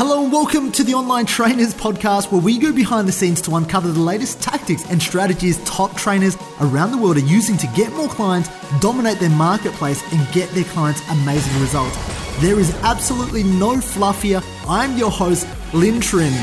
Hello and welcome to the Online Trainers Podcast, where we go behind the scenes to uncover the latest tactics and strategies top trainers around the world are using to get more clients, dominate their marketplace, and get their clients amazing results. There is absolutely no fluff here. I'm your host, Lynn Trin.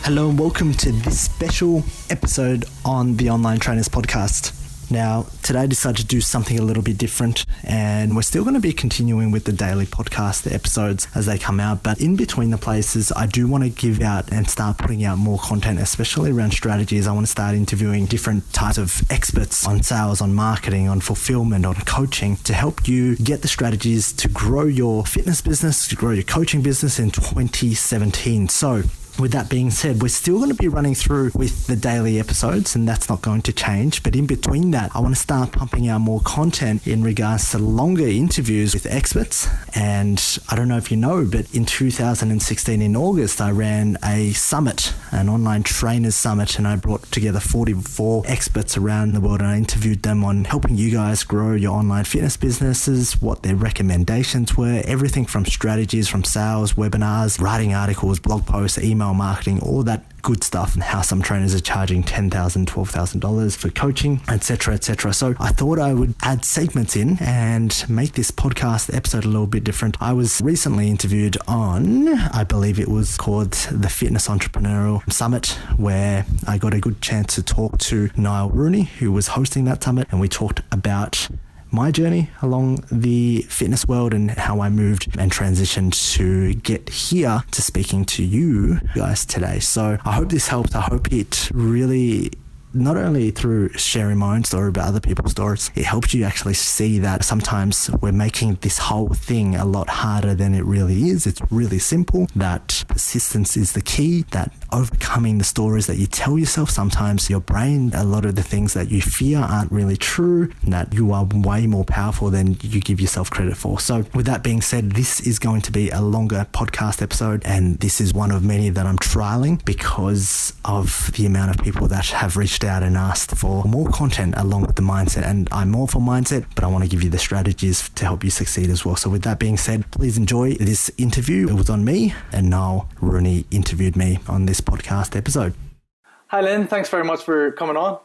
Hello and welcome to this special episode on the Online Trainers Podcast. Now, today I decided to do something a little bit different, and we're still going to be continuing with the daily podcast episodes as they come out, but in between the places, I do want to give out and start putting out more content, especially around strategies. I want to start interviewing different types of experts on sales, on marketing, on fulfillment, on coaching to help you get the strategies to grow your fitness business, to grow your coaching business in 2017. So, with that being said, we're still going to be running through with the daily episodes, and that's not going to change. But in between that, I want to start pumping out more content in regards to longer interviews with experts. And I don't know if you know, but in 2016 in August, I ran a summit, an online trainers summit, and I brought together 44 experts around the world, and I interviewed them on helping you guys grow your online fitness businesses, what their recommendations were, everything from strategies, from sales, webinars, writing articles, blog posts, email marketing, all that good stuff, and how some trainers are charging $10,000, $12,000 for coaching, etc., etc. So I thought I would add segments in and make this podcast episode a little bit different. I was recently interviewed on, I believe it was called the Fitness Entrepreneurial Summit, where I got a good chance to talk to Niall Rooney, who was hosting that summit, and we talked about my journey along the fitness world and how I moved and transitioned to get here to speaking to you guys today. So I hope this helps. I hope it really, not only through sharing my own story, but other people's stories, it helps you actually see that sometimes we're making this whole thing a lot harder than it really is. It's really simple, that persistence is the key, that overcoming the stories that you tell yourself. Sometimes your brain, a lot of the things that you fear aren't really true, that you are way more powerful than you give yourself credit for. So with that being said, this is going to be a longer podcast episode, and this is one of many that I'm trialing because of the amount of people that have reached out and asked for more content along with the mindset. And I'm all for mindset, but I want to give you the strategies to help you succeed as well. So with that being said, please enjoy this interview. It was on me, and Niall Rooney interviewed me on this podcast episode. Hi Lynn, thanks very much for coming on.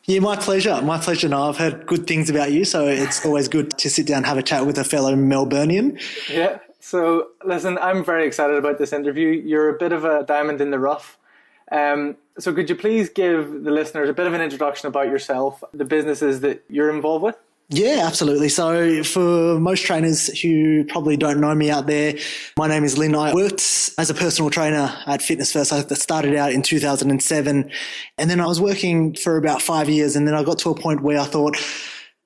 Yeah, my pleasure, Niall. I've heard good things about you, so it's always good to sit down and have a chat with a fellow Melburnian. Yeah, so listen, I'm very excited about this interview. You're a bit of a diamond in the rough. So could you please give the listeners a bit of an introduction about yourself, the businesses that you're involved with? Yeah, absolutely. So for most trainers who probably don't know me out there, my name is Lynn. I worked as a personal trainer at Fitness First. I started out in 2007, and then I was working for about 5 years, and then I got to a point where I thought,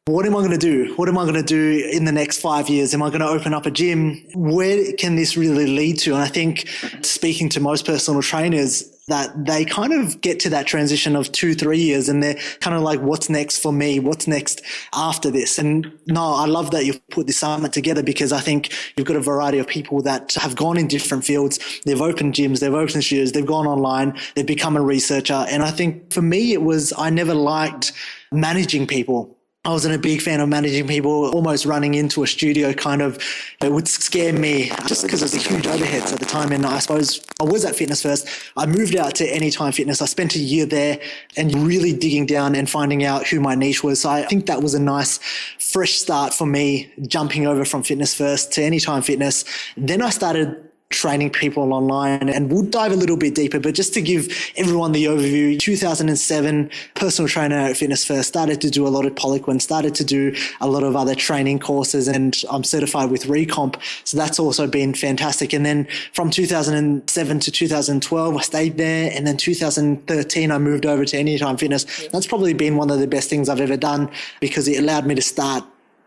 what am I going to do? What am I going to do in the next 5 years? Am I going to open up a gym? Where can this really lead to? And I think speaking to most personal trainers, that they kind of get to that transition of 2-3 years, and they're kind of like, what's next for me? What's next after this? And no, I love that you've put this summit together, because I think you've got a variety of people that have gone in different fields. They've opened gyms, they've opened studios, they've gone online, they've become a researcher. And I think for me, I never liked managing people. I wasn't a big fan of managing people. Almost running into a studio it would scare me just because of the huge overheads at the time. And I suppose I was at Fitness First. I moved out to Anytime Fitness. I spent a year there and really digging down and finding out who my niche was. So I think that was a nice fresh start for me, jumping over from Fitness First to Anytime Fitness. Then I started training people online, and we'll dive a little bit deeper, but just to give everyone the overview, 2007, personal trainer at Fitness First, started to do a lot of Poliquin, started to do a lot of other training courses, and I'm certified with Recomp. So that's also been fantastic. And then from 2007 to 2012, I stayed there. And then 2013, I moved over to Anytime Fitness. That's probably been one of the best things I've ever done, because it allowed me to start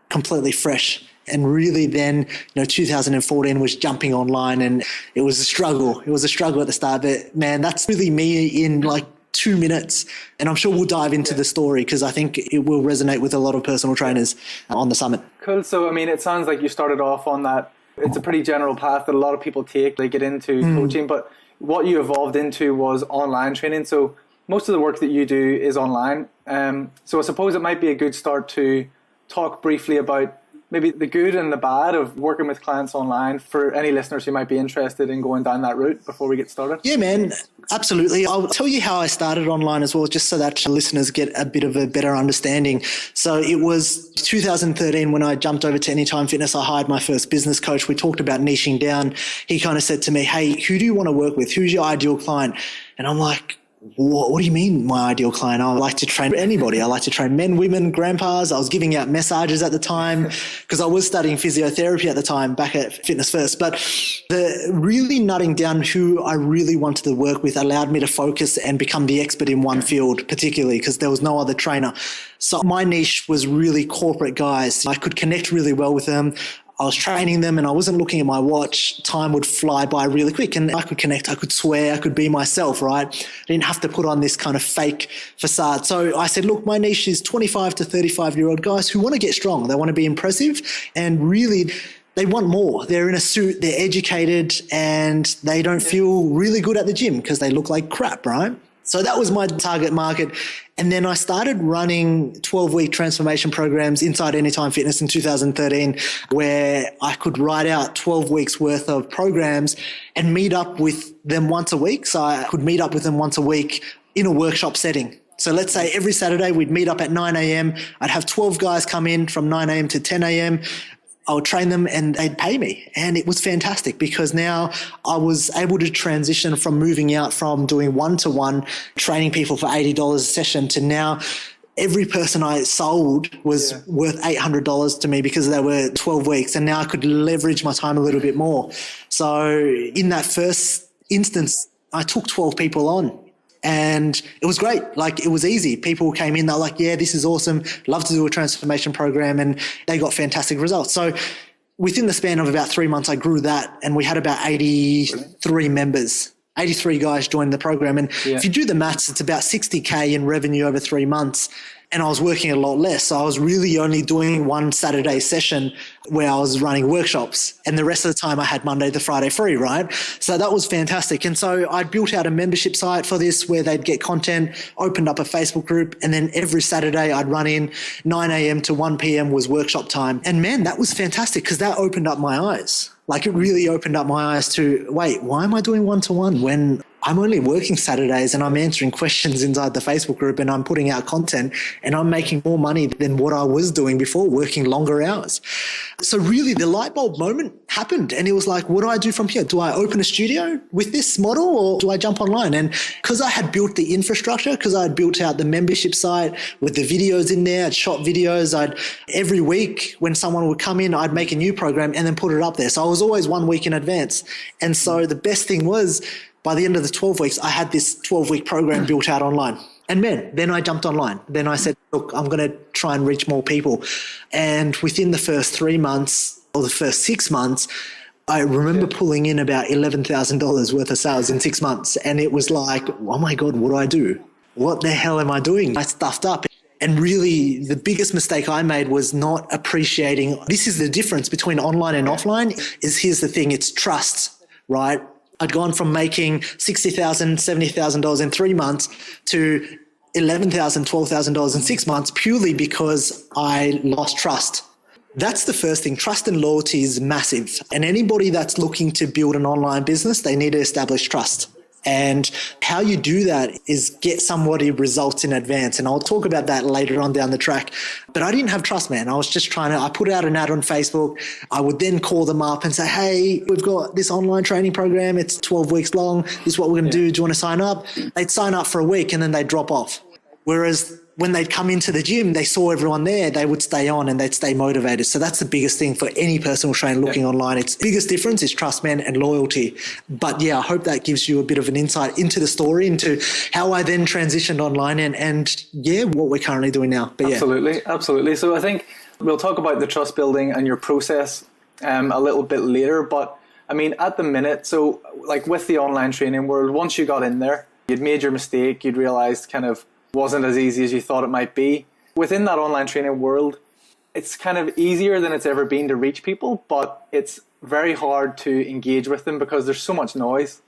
completely fresh. And really then, 2014 was jumping online, and it was a struggle. It was a struggle at the start, but man, that's really me in like 2 minutes. And I'm sure we'll dive into the story, because I think it will resonate with a lot of personal trainers on the summit. Cool. So, it sounds like you started off on that. It's a pretty general path that a lot of people take. They get into coaching, but what you evolved into was online training. So most of the work that you do is online. So I suppose it might be a good start to talk briefly about maybe the good and the bad of working with clients online for any listeners who might be interested in going down that route before we get started? Yeah, man, absolutely. I'll tell you how I started online as well, just so that listeners get a bit of a better understanding. So it was 2013 when I jumped over to Anytime Fitness. I hired my first business coach. We talked about niching down. He kind of said to me, hey, who do you want to work with? Who's your ideal client? And I'm like, what do you mean my ideal client? I like to train anybody. I like to train men, women, grandpas. I was giving out massages at the time because I was studying physiotherapy at the time back at Fitness First. But the really nutting down who I really wanted to work with allowed me to focus and become the expert in one field, particularly because there was no other trainer. So my niche was really corporate guys. I could connect really well with them. I was training them and I wasn't looking at my watch. Time would fly by really quick and I could connect, I could swear, I could be myself, right? I didn't have to put on this kind of fake facade. So I said, look, my niche is 25 to 35-year-old guys who want to get strong. They want to be impressive and really they want more. They're in a suit, they're educated and they don't feel really good at the gym because they look like crap, right? So that was my target market. And then I started running 12-week transformation programs inside Anytime Fitness in 2013, where I could write out 12 weeks worth of programs and meet up with them once a week. So I could meet up with them once a week in a workshop setting. So let's say every Saturday we'd meet up at 9 a.m. I'd have 12 guys come in from 9 a.m. to 10 a.m. I would train them and they'd pay me. And it was fantastic because now I was able to transition from moving out from doing one-to-one, training people for $80 a session to now every person I sold was worth $800 to me because they were 12 weeks. And now I could leverage my time a little bit more. So in that first instance, I took 12 people on. And it was great. Like it was easy. People came in, they're like, yeah, this is awesome. Love to do a transformation program. And they got fantastic results. So within the span of about 3 months, I grew that and we had about 83 members. 83 guys joined the program. And if you do the maths, it's about 60K in revenue over 3 months. And I was working a lot less. So I was really only doing one Saturday session where I was running workshops. And the rest of the time I had Monday to Friday free, right? So that was fantastic. And so I built out a membership site for this where they'd get content, opened up a Facebook group. And then every Saturday I'd run in 9 a.m. to 1 p.m. was workshop time. And man, that was fantastic because that opened up my eyes. Like it really opened up my eyes to, wait, why am I doing one-to-one when I'm only working Saturdays and I'm answering questions inside the Facebook group and I'm putting out content and I'm making more money than what I was doing before, working longer hours. So really the light bulb moment happened and it was like, what do I do from here? Do I open a studio with this model or do I jump online? And because I had built the infrastructure, because I had built out the membership site with the videos in there, I'd shot videos, every week when someone would come in, I'd make a new program and then put it up there. So I was always 1 week in advance. And so the best thing was, by the end of the 12 weeks, I had this 12-week program built out online. And man, then I jumped online. Then I said, look, I'm going to try and reach more people. And within the first 3 months or the first 6 months, I remember pulling in about $11,000 worth of sales in 6 months. And it was like, oh my God, what do I do? What the hell am I doing? I stuffed up. And really the biggest mistake I made was not appreciating, this is the difference between online and offline, is here's the thing, it's trust, right? I'd gone from making $60,000, $70,000 in 3 months to $11,000, $12,000 in 6 months purely because I lost trust. That's the first thing. Trust and loyalty is massive. And anybody that's looking to build an online business, they need to establish trust. And how you do that is get somebody results in advance. And I'll talk about that later on down the track. But I didn't have trust, man. I was just I put out an ad on Facebook. I would then call them up and say, hey, we've got this online training program. It's 12 weeks long. This is what we're going to do. Do you want to sign up? They'd sign up for a week and then they'd drop off. Whereas when they'd come into the gym, they saw everyone there, they would stay on and they'd stay motivated. So that's the biggest thing for any personal trainer looking online. It's biggest difference is trust, man, and loyalty. But yeah, I hope that gives you a bit of an insight into the story, into how I then transitioned online and what we're currently doing now. But Absolutely. So I think we'll talk about the trust building and your process a little bit later. But I mean, at the minute, so like with the online training world, once you got in there, you'd made your mistake, you'd realized kind of wasn't as easy as you thought it might be. Within that online training world, it's kind of easier than it's ever been to reach people, but it's very hard to engage with them because there's so much noise.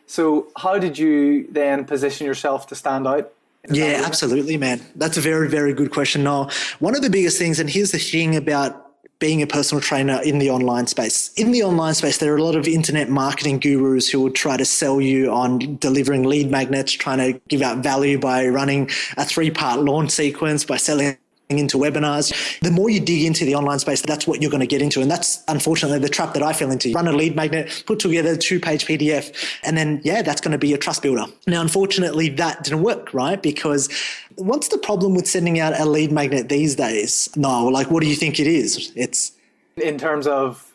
So how did you then position yourself to stand out? Yeah, absolutely, man. That's a very, very good question, Noel. One of the biggest things, and here's the thing about being a personal trainer in the online space. In the online space, there are a lot of internet marketing gurus who will try to sell you on delivering lead magnets, trying to give out value by running a 3-part launch sequence, by selling into webinars. The more you dig into the online space, that's what you're going to get into. And that's unfortunately the trap that I fell into. Run a lead magnet, put together a 2-page PDF, and then, that's going to be a trust builder. Now, unfortunately, that didn't work, right? Because what's the problem with sending out a lead magnet these days? No, like, what do you think it is? It's in terms of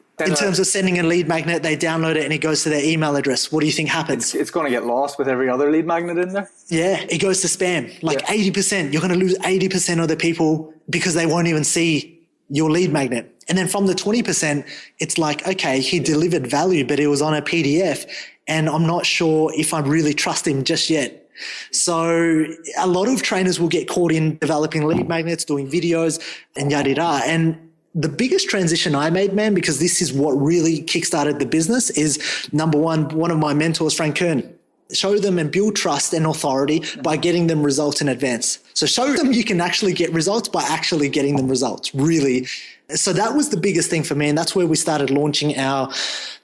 sending a lead magnet, they download it and it goes to their email address. What do you think happens? It's going to get lost with every other lead magnet in there. Yeah, it goes to spam. 80%. You're going to lose 80% of the people because they won't even see your lead magnet. And then from the 20%, it's like, okay, he delivered value, but it was on a PDF and I'm not sure if I really trust him just yet. So a lot of trainers will get caught in developing lead magnets, doing videos and yada yada. And the biggest transition I made, man, because this is what really kickstarted the business, is number one of my mentors, Frank Kern. Show them and build trust and authority by getting them results in advance. So show them you can actually get results by actually getting them results, really. So that was the biggest thing for me. And that's where we started launching our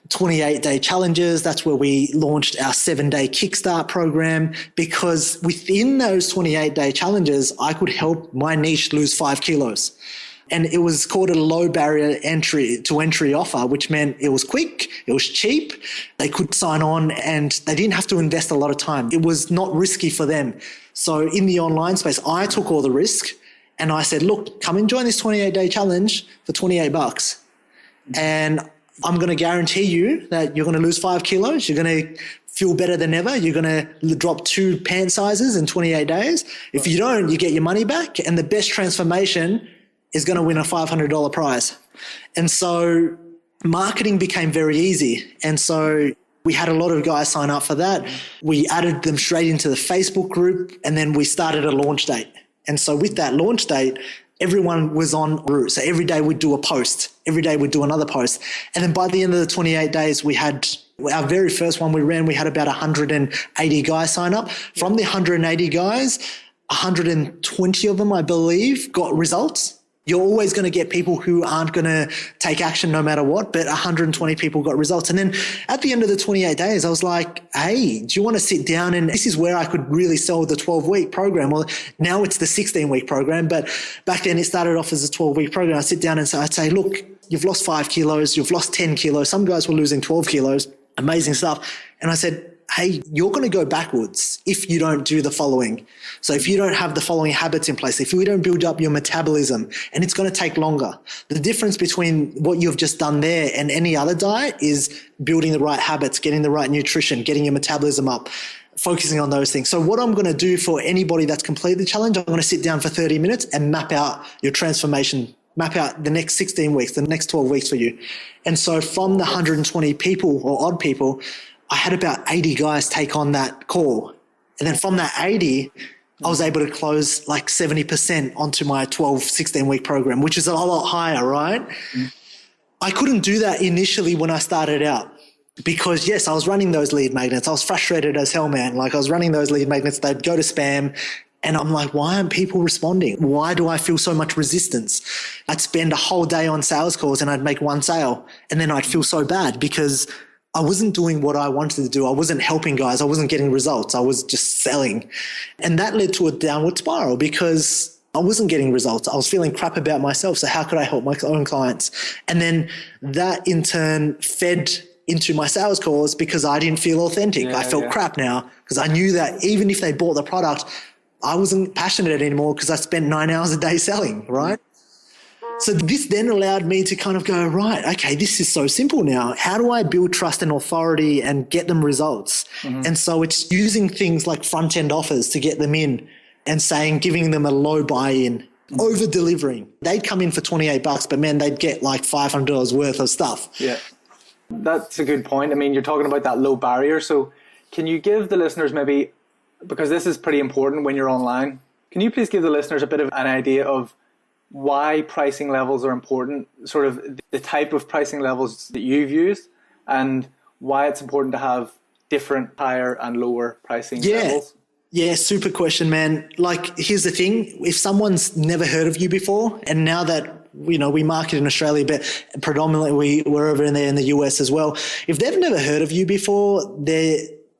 28-day challenges. That's where we launched our 7-day kickstart program, because within those 28-day challenges, I could help my niche lose 5 kilos. And it was called a low barrier entry offer, which meant it was quick, it was cheap, they could sign on and they didn't have to invest a lot of time. It was not risky for them. So in the online space, I took all the risk and I said, look, come and join this 28-day challenge for $28. And I'm going to guarantee you that you're going to lose 5 kilos. You're going to feel better than ever. You're going to drop 2 pant sizes in 28 days. If you don't, you get your money back. And the best transformation is going to win a $500 prize. And so marketing became very easy. And so we had a lot of guys sign up for that. We added them straight into the Facebook group, and then we started a launch date. And so with that launch date, everyone was en route. So every day we'd do a post. Every day we'd do another post. And then by the end of the 28 days, we had our very first one we ran, we had about 180 guys sign up. From the 180 guys, 120 of them, I believe, got results. You're always going to get people who aren't going to take action no matter what, but 120 people got results. And then at the end of the 28 days, I was like, hey, do you want to sit down? And this is where I could really sell the 12-week program. Well, now it's the 16-week program, but back then it started off as a 12-week program. I'd sit down and I'd say, look, you've lost 5 kilos, you've lost 10 kilos. Some guys were losing 12 kilos, amazing stuff. And I said, hey, you're going to go backwards if you don't do the following. So if you don't have the following habits in place, if we don't build up your metabolism, and it's going to take longer. The difference between what you've just done there and any other diet is building the right habits, getting the right nutrition, getting your metabolism up, focusing on those things. So what I'm going to do for anybody that's completed the challenge, I'm going to sit down for 30 minutes and map out your transformation, map out the next 16 weeks, the next 12 weeks for you. And so from the 120 people or odd people, I had about 80 guys take on that call. And then from that 80, I was able to close like 70% onto my 12, 16-week program, which is a lot higher, right? Mm. I couldn't do that initially when I started out because, yes, I was running those lead magnets. I was frustrated as hell, man. Like I was running those lead magnets. They'd go to spam. And I'm like, why aren't people responding? Why do I feel so much resistance? I'd spend a whole day on sales calls and I'd make one sale. And then I'd feel so bad because I wasn't doing what I wanted to do. I wasn't helping guys. I wasn't getting results. I was just selling. And that led to a downward spiral because I wasn't getting results. I was feeling crap about myself. So how could I help my own clients? And then that in turn fed into my sales calls because I didn't feel authentic. I felt crap now because I knew that even if they bought the product, I wasn't passionate anymore because I spent 9 hours a day selling, right? So this then allowed me to kind of go, right, okay, this is so simple now. How do I build trust and authority and get them results? Mm-hmm. And so it's using things like front-end offers to get them in and giving them a low buy-in, over-delivering. They'd come in for $28, but man, they'd get like $500 worth of stuff. Yeah, that's a good point. I mean, you're talking about that low barrier. So can you give the listeners maybe, because this is pretty important when you're online, can you please give the listeners a bit of an idea of why pricing levels are important, sort of the type of pricing levels that you've used and why it's important to have different higher and lower pricing levels? Yeah, super question, man. Like, here's the thing. If someone's never heard of you before and now that we market in Australia, but predominantly we're over in there in the US as well. If they've never heard of you before,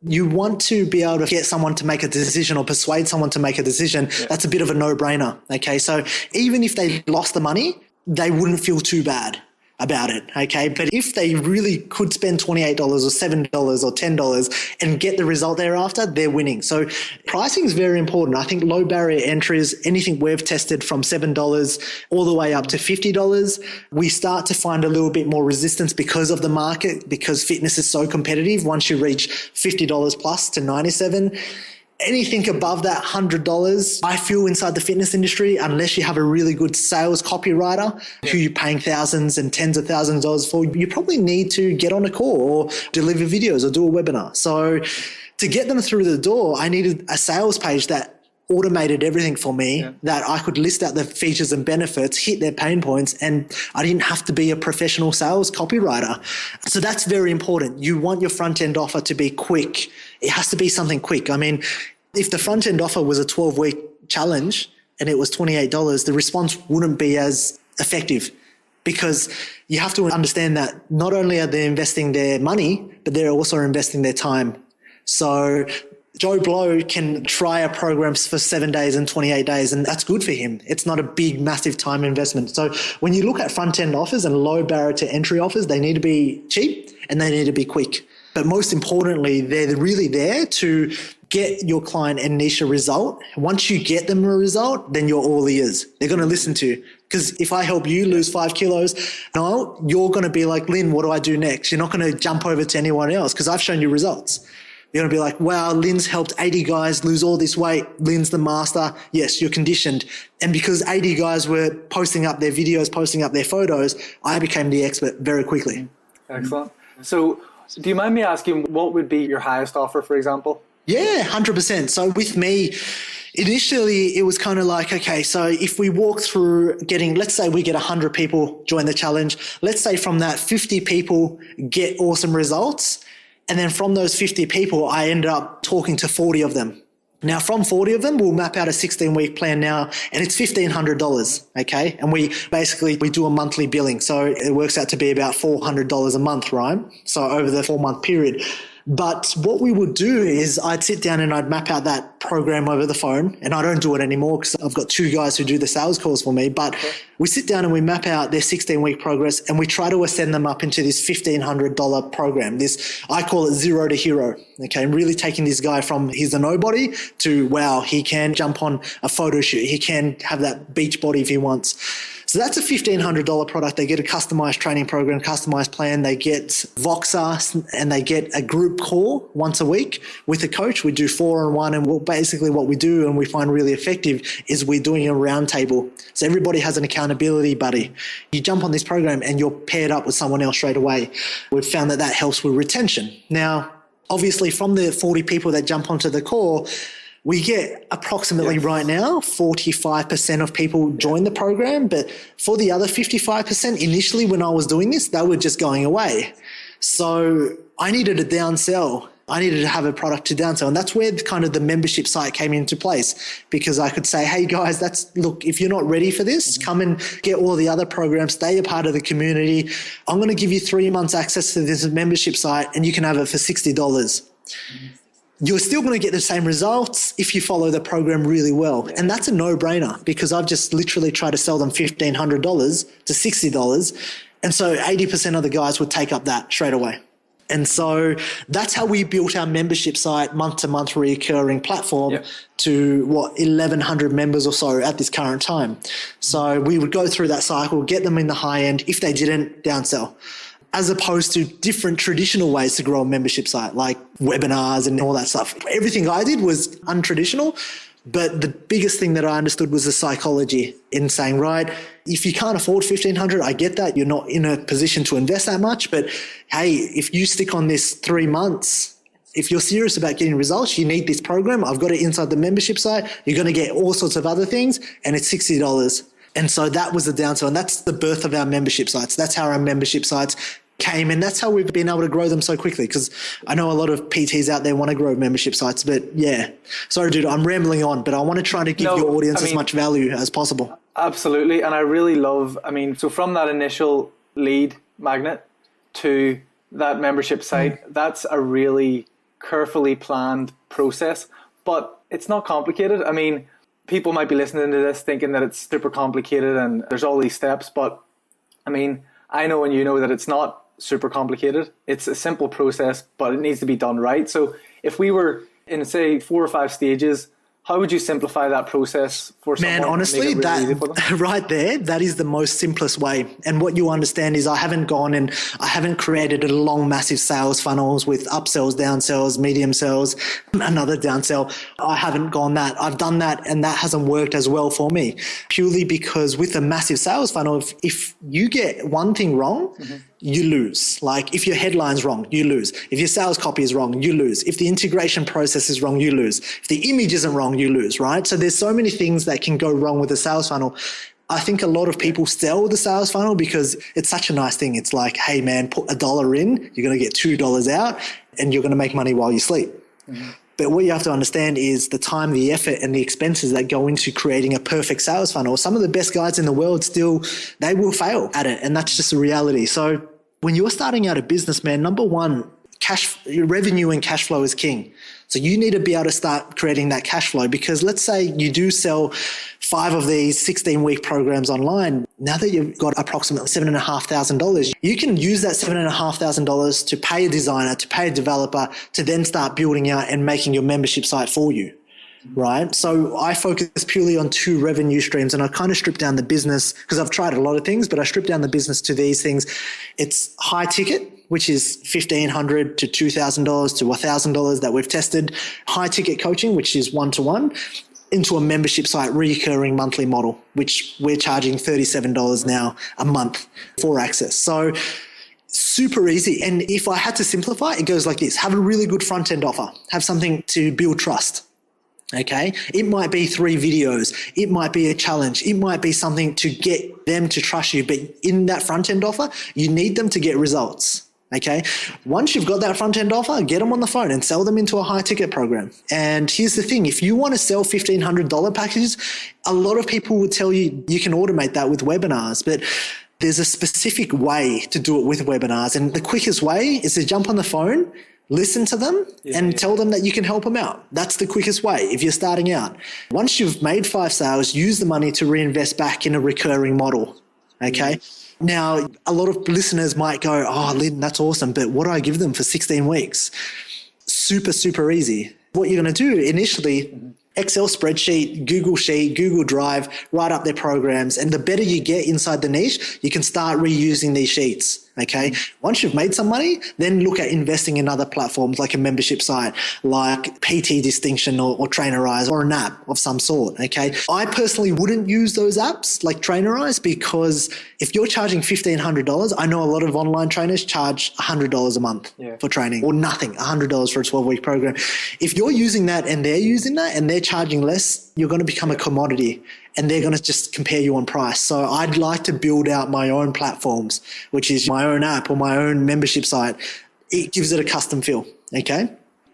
you want to be able to get someone to make a decision or persuade someone to make a decision. Yeah. That's a bit of a no-brainer. Okay. So even if they lost the money, they wouldn't feel too bad about it. Okay. But if they really could spend $28 or $7 or $10 and get the result thereafter, they're winning. So pricing is very important. I think low barrier entries, anything we've tested from $7 all the way up to $50, we start to find a little bit more resistance because of the market, because fitness is so competitive. Once you reach $50 plus to $97, anything above that $100, I feel inside the fitness industry, unless you have a really good sales copywriter who you're paying thousands and tens of thousands of dollars for, you probably need to get on a call or deliver videos or do a webinar. So to get them through the door, I needed a sales page that automated everything for me, that I could list out the features and benefits, hit their pain points, and I didn't have to be a professional sales copywriter. So that's very important. You want your front end offer to be quick. It has to be something quick. I mean, if the front end offer was a 12-week challenge and it was $28, the response wouldn't be as effective, because you have to understand that not only are they investing their money, but they're also investing their time. So Joe Blow can try a program for 7 days and 28 days, and that's good for him. It's not a big, massive time investment. So when you look at front-end offers and low barrier to entry offers, they need to be cheap and they need to be quick. But most importantly, they're really there to get your client and niche a result. Once you get them a result, then you're all ears. They're going to listen to you. Because if I help you lose 5 kilos, Niall, you're going to be like, Lynn, what do I do next? You're not going to jump over to anyone else because I've shown you results. You're going to be like, wow, Lynn's helped 80 guys lose all this weight. Lynn's the master. Yes, you're conditioned. And because 80 guys were posting up their videos, posting up their photos, I became the expert very quickly. Excellent. So do you mind me asking, what would be your highest offer, for example? Yeah, 100%. So with me, initially it was kind of like, okay, so if we walk through getting, let's say we get 100 people join the challenge. Let's say from that 50 people get awesome results. And then from those 50 people, I ended up talking to 40 of them. Now, from 40 of them, we'll map out a 16-week plan now, and it's $1,500, okay? And we do a monthly billing. So it works out to be about $400 a month, right? So over the 4-month period. But what we would do is I'd sit down and I'd map out that program over the phone, and I don't do it anymore because I've got 2 guys who do the sales calls for me. But we sit down and we map out their 16-week progress, and we try to ascend them up into this $1,500 program. This, I call it zero to hero. Okay. And really taking this guy from he's a nobody to, wow, he can jump on a photo shoot. He can have that beach body if he wants. So that's a $1,500 product. They get a customized training program, customized plan. They get Voxer, and they get a group call once a week with a coach. We do 4-on-1, and basically what we do and we find really effective is we're doing a round table. So everybody has an accountability buddy. You jump on this program and you're paired up with someone else straight away. We've found that helps with retention. Now, obviously from the 40 people that jump onto the call, we get approximately right now 45% of people join the program, but for the other 55%, initially when I was doing this, they were just going away. So I needed a downsell. I needed to have a product to downsell. And that's where kind of the membership site came into place, because I could say, hey guys, look, if you're not ready for this, come and get all the other programs, stay a part of the community. I'm going to give you 3 months access to this membership site and you can have it for $60. You're still going to get the same results if you follow the program really well. And that's a no-brainer, because I've just literally tried to sell them $1,500 to $60. And so 80% of the guys would take up that straight away. And so that's how we built our membership site, month-to-month recurring platform to 1,100 members or so at this current time. So we would go through that cycle, get them in the high end. If they didn't, downsell. As opposed to different traditional ways to grow a membership site, like webinars and all that stuff. Everything I did was untraditional, but the biggest thing that I understood was the psychology in saying, right, if you can't afford $1,500, I get that. You're not in a position to invest that much, but hey, if you stick on this 3 months, if you're serious about getting results, you need this program. I've got it inside the membership site. You're going to get all sorts of other things, and it's $60. And so that was the downsell, and that's the birth of our membership sites. That's how our membership sites came, and that's how we've been able to grow them so quickly, because I know a lot of PTs out there want to grow membership sites, but yeah. Sorry, dude, I'm rambling on, but I want to try to give your audience as much value as possible. Absolutely. And I really love, so from that initial lead magnet to that membership site, that's a really carefully planned process, but it's not complicated. People might be listening to this thinking that it's super complicated and there's all these steps, but I know and you know that it's not super complicated. It's a simple process, but it needs to be done right. So if we were in, say, 4 or 5 stages, how would you simplify that process for someone? Man, honestly, that right there, that is the most simplest way. And what you understand is I haven't created a long, massive sales funnels with upsells, downsells, medium sells, another downsell. I haven't gone that. I've done that and that hasn't worked as well for me, purely because with a massive sales funnel, if you get one thing wrong, you lose. Like if your headline's wrong, you lose. If your sales copy is wrong, you lose. If the integration process is wrong, you lose. If the image isn't wrong, you lose, right? So there's so many things that can go wrong with the sales funnel. I think a lot of people sell the sales funnel because it's such a nice thing. It's like, hey man, put $1 in, you're going to get $2 out and you're going to make money while you sleep. But what you have to understand is the time, the effort and the expenses that go into creating a perfect sales funnel. Some of the best guys in the world they will fail at it. And that's just a reality. So when you're starting out a business, man, number one, revenue and cash flow is king. So you need to be able to start creating that cash flow, because let's say you do sell 5 of these 16-week programs online. Now that you've got approximately $7,500, you can use that $7,500 to pay a designer, to pay a developer, to then start building out and making your membership site for you. Right. So I focus purely on 2 revenue streams, and I kind of strip down the business because I've tried a lot of things, but I strip down the business to these things. It's high ticket, which is $1,500 to $2,000 to $1,000 that we've tested. High ticket coaching, which is 1-to-1, into a membership site recurring monthly model, which we're charging $37 now a month for access. So super easy. And if I had to simplify, it goes like this: have a really good front end offer, have something to build trust. Okay. It might be 3 videos. It might be a challenge. It might be something to get them to trust you. But in that front end offer, you need them to get results. Okay. Once you've got that front end offer, get them on the phone and sell them into a high ticket program. And here's the thing. If you want to sell $1,500 packages, a lot of people will tell you you can automate that with webinars, but there's a specific way to do it with webinars. And the quickest way is to jump on the phone, listen to them and tell them that you can help them out. That's the quickest way if you're starting out. Once you've made 5 sales, use the money to reinvest back in a recurring model. Okay. Now, a lot of listeners might go, oh, Lynn, that's awesome, but what do I give them for 16 weeks? Super, super easy. What you're going to do initially, Excel spreadsheet, Google Sheet, Google Drive, write up their programs. And the better you get inside the niche, you can start reusing these sheets. Okay. Once you've made some money, then look at investing in other platforms like a membership site, like PT Distinction or Trainerize or an app of some sort. Okay. I personally wouldn't use those apps like Trainerize, because if you're charging $1,500, I know a lot of online trainers charge $100 a month for training, or nothing, $100 for a 12-week program. If you're using that and they're using that and they're charging less, you're going to become a commodity and they're going to just compare you on price. So I'd like to build out my own platforms, which is my own app or my own membership site. It gives it a custom feel. Okay.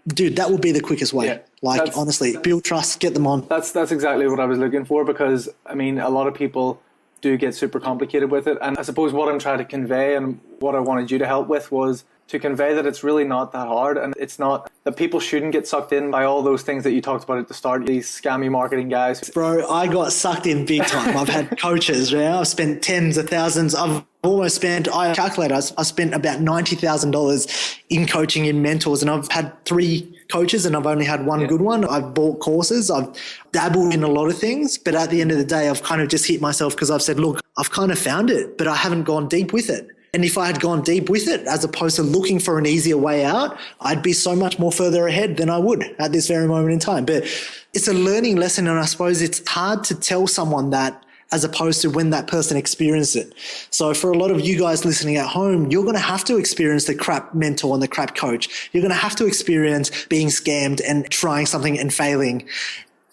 Dude, that would be the quickest way. Honestly, build trust, get them on. That's exactly what I was looking for, because a lot of people do get super complicated with it. And I suppose what I'm trying to convey and what I wanted you to help with was to convey that it's really not that hard, and it's not that people shouldn't get sucked in by all those things that you talked about at the start, these scammy marketing guys. Bro, I got sucked in big time. I've had coaches, I've spent tens of thousands. I spent about $90,000 in coaching, in mentors, and I've had 3 coaches and I've only had one good one. I've bought courses. I've dabbled in a lot of things, but at the end of the day, I've kind of just hit myself because I've said, look, I've kind of found it, but I haven't gone deep with it. And if I had gone deep with it, as opposed to looking for an easier way out, I'd be so much more further ahead than I would at this very moment in time. But it's a learning lesson. And I suppose it's hard to tell someone that as opposed to when that person experienced it. So for a lot of you guys listening at home, you're going to have to experience the crap mentor and the crap coach. You're going to have to experience being scammed and trying something and failing.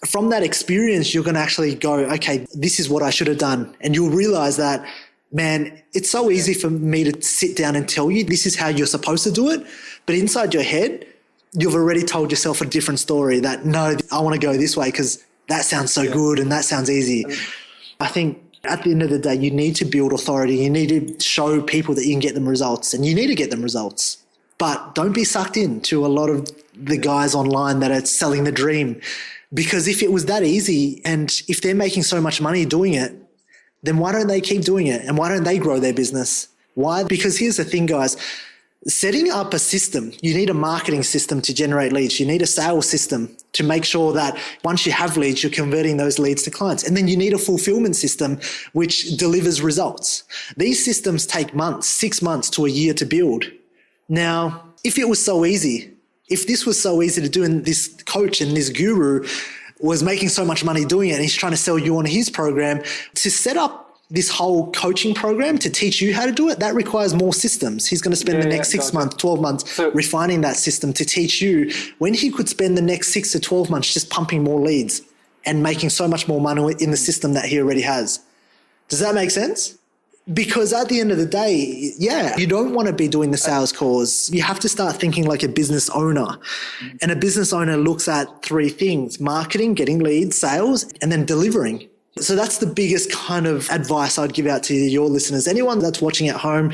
From that experience, you're going to actually go, okay, this is what I should have done. And you'll realize that, man, it's so easy for me to sit down and tell you this is how you're supposed to do it. But inside your head, you've already told yourself a different story that, no, I want to go this way because that sounds so good and that sounds easy. I think at the end of the day, you need to build authority. You need to show people that you can get them results, and you need to get them results. But don't be sucked into a lot of the guys online that are selling the dream. Because if it was that easy and if they're making so much money doing it, then why don't they keep doing it? And why don't they grow their business? Why? Because here's the thing, guys. Setting up a system, you need a marketing system to generate leads. You need a sales system to make sure that once you have leads, you're converting those leads to clients. And then you need a fulfillment system which delivers results. These systems take months, 6 months to a year to build. Now, if it was so easy, if this was so easy to do and this coach and this guru was making so much money doing it and he's trying to sell you on his program, to set up this whole coaching program to teach you how to do it, that requires more systems. He's going to spend the next 6 months, 12 months refining that system to teach you, when he could spend the next 6 to 12 months just pumping more leads and making so much more money in the system that he already has. Does that make sense? Because at the end of the day, you don't want to be doing the sales calls. You have to start thinking like a business owner. And a business owner looks at 3 things: marketing, getting leads, sales, and then delivering. So that's the biggest kind of advice I'd give out to your listeners. Anyone that's watching at home,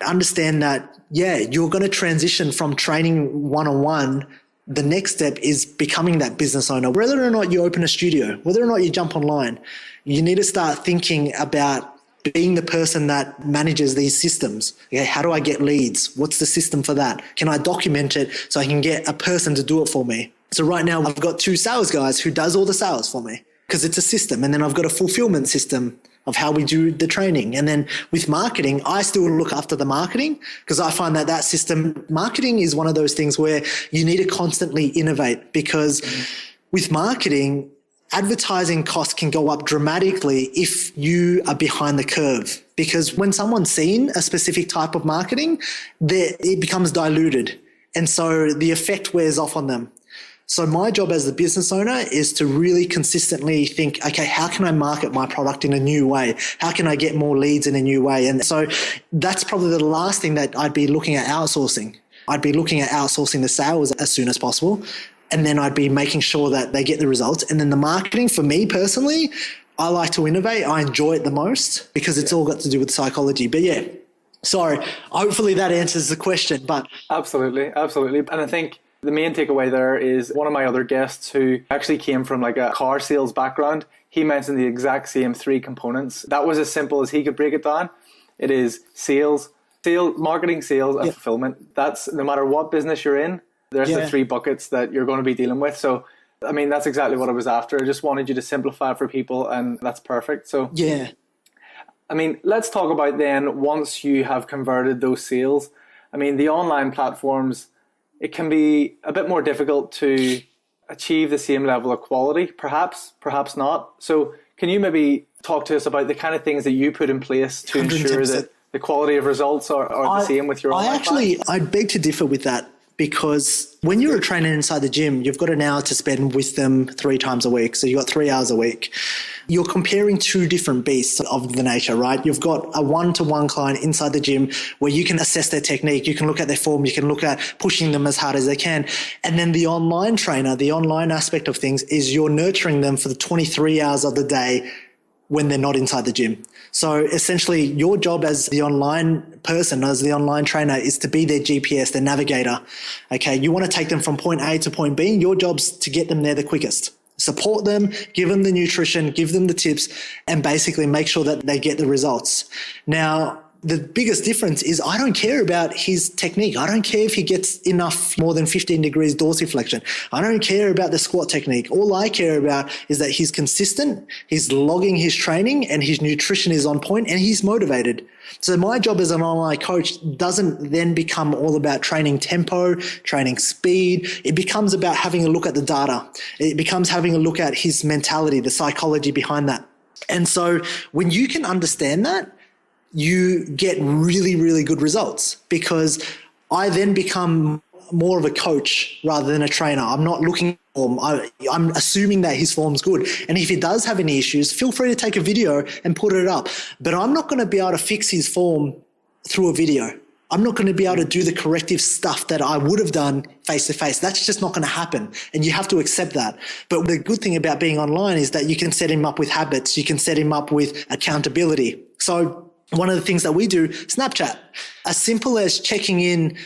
understand that, you're going to transition from training one-on-one. The next step is becoming that business owner. Whether or not you open a studio, whether or not you jump online, you need to start thinking about being the person that manages these systems. Okay, how do I get leads? What's the system for that? Can I document it so I can get a person to do it for me? So right now I've got 2 sales guys who does all the sales for me, because it's a system. And then I've got a fulfillment system of how we do the training. And then with marketing, I still look after the marketing, because I find that system, marketing is one of those things where you need to constantly innovate, because with marketing, advertising costs can go up dramatically if you are behind the curve. Because when someone's seen a specific type of marketing, it becomes diluted. And so the effect wears off on them. So my job as the business owner is to really consistently think, okay, how can I market my product in a new way? How can I get more leads in a new way? And so that's probably the last thing that I'd be looking at outsourcing. I'd be looking at outsourcing the sales as soon as possible. And then I'd be making sure that they get the results. And then the marketing, for me personally, I like to innovate. I enjoy it the most because it's all got to do with psychology. But sorry, hopefully that answers the question. But Absolutely. And I think the main takeaway there is one of my other guests who actually came from like a car sales background. He mentioned the exact same 3 components. That was as simple as he could break it down. It is marketing, sales, and fulfillment. That's no matter what business you're in, there's the 3 buckets that you're going to be dealing with. So, I mean, that's exactly what I was after. I just wanted you to simplify it for people, and that's perfect. So, I mean, let's talk about then once you have converted those sales. I mean, the online platforms, it can be a bit more difficult to achieve the same level of quality, perhaps not. So can you maybe talk to us about the kind of things that you put in place to 110%. Ensure that the quality of results are the same with your online clients? I'd beg to differ with that, because when you're a trainer inside the gym, you've got an hour to spend with them 3 times a week. So you've got 3 hours a week. You're comparing 2 different beasts of the nature, right? You've got a one-to-one client inside the gym where you can assess their technique. You can look at their form. You can look at pushing them as hard as they can. And then the online trainer, the online aspect of things, is you're nurturing them for the 23 hours of the day when they're not inside the gym. So essentially your job as the online person, as the online trainer, is to be their GPS, their navigator. Okay. You want to take them from point A to point B. Your job's to get them there the quickest. Support them, give them the nutrition, give them the tips, and basically make sure that they get the results. Now, the biggest difference is I don't care about his technique. I don't care if he gets enough more than 15 degrees dorsiflexion. I don't care about the squat technique. All I care about is that he's consistent, he's logging his training, and his nutrition is on point, and he's motivated. So my job as an online coach doesn't then become all about training tempo, training speed. It becomes about having a look at the data. It becomes having a look at his mentality, the psychology behind that. And so when you can understand that, you get really, really good results, because I then become more of a coach rather than a trainer. I'm not looking at form. I'm assuming that his form's good. And if he does have any issues, feel free to take a video and put it up. But I'm not going to be able to fix his form through a video. I'm not going to be able to do the corrective stuff that I would have done face to face. That's just not going to happen. And you have to accept that. But the good thing about being online is that you can set him up with habits. You can set him up with accountability. So one of the things that we do, Snapchat, as simple as checking in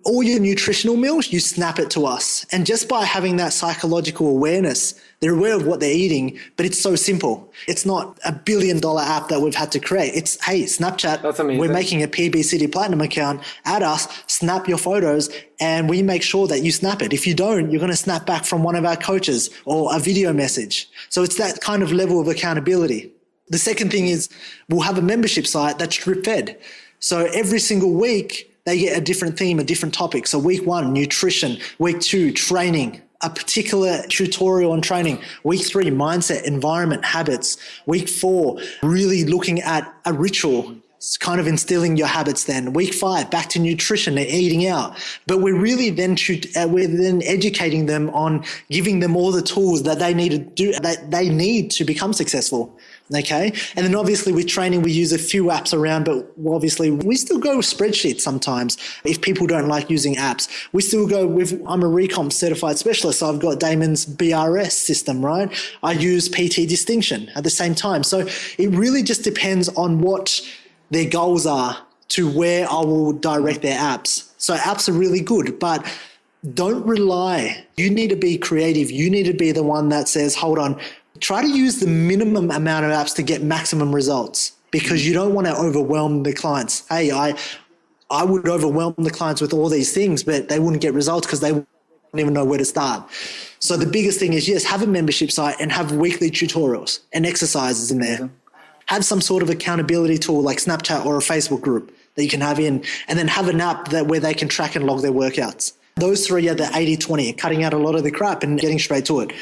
all your nutritional meals, you snap it to us. And just by having that psychological awareness, they're aware of what they're eating, but it's so simple. It's not $1 billion app that we've had to create. It's, hey, Snapchat, that's amazing. We're making a PB City Platinum account, add us, snap your photos, and we make sure that you snap it. If you don't, you're going to snap back from one of our coaches or a video message. So it's that kind of level of accountability. The second thing is we'll have a membership site that's drip fed. So every single week, they get a different theme, a different topic. So week 1, nutrition. Week 2, training, a particular tutorial on training. Week 3, mindset, environment, habits. Then 4, really looking at a ritual, kind of instilling your habits then. Week 5, back to nutrition and eating out. But we're really then educating them on giving them all the tools that they need to do, that they need to become successful. Okay. And then obviously with training, we use a few apps around, but obviously we still go with spreadsheets sometimes. If people don't like using apps, we still go with, I'm a recomp certified specialist. So I've got Damon's BRS system, right? I use PT Distinction at the same time. So it really just depends on what their goals are to where I will direct their apps. So apps are really good, but don't rely. You need to be creative. You need to be the one that says, hold on, try to use the minimum amount of apps to get maximum results, because you don't want to overwhelm the clients. Hey, I would overwhelm the clients with all these things, but they wouldn't get results because they wouldn't even know where to start. So the biggest thing is, yes, have a membership site and have weekly tutorials and exercises in there. Have some sort of accountability tool like Snapchat or a Facebook group that you can have in, and then have an app where they can track and log their workouts. Those 3 are the 80-20, cutting out a lot of the crap and getting straight to it.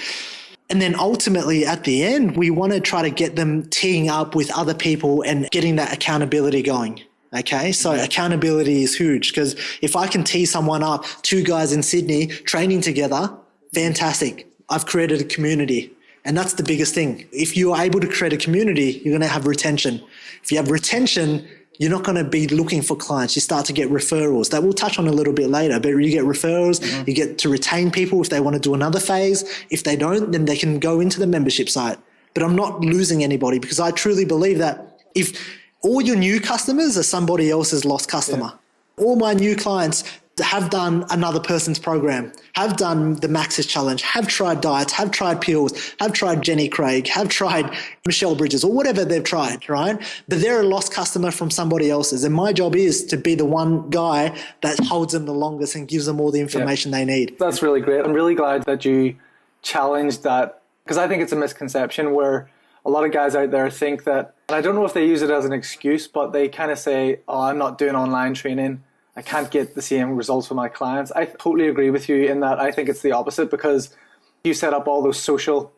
And then ultimately at the end, we want to try to get them teeing up with other people and getting that accountability going. Okay. So accountability is huge, because if I can tee someone up, 2 guys in Sydney training together, fantastic. I've created a community. And that's the biggest thing. If you're able to create a community, you're going to have retention. If you have retention, you're not going to be looking for clients. You start to get referrals. That we'll touch on a little bit later, but you get referrals. You get to retain people if they want to do another phase. If they don't, then they can go into the membership site. But I'm not losing anybody, because I truly believe that if all your new customers are somebody else's lost customer, all my new clients have done another person's program, have done the Max's challenge, have tried diets, have tried pills, have tried Jenny Craig, have tried Michelle Bridges, or whatever they've tried, right? But they're a lost customer from somebody else's. And my job is to be the one guy that holds them the longest and gives them all the information they need. That's really great. I'm really glad that you challenged that, because I think it's a misconception where a lot of guys out there think that, and I don't know if they use it as an excuse, but they kind of say, oh, I'm not doing online training, I can't get the same results with my clients. I totally agree with you in that. I think it's the opposite, because you set up all those social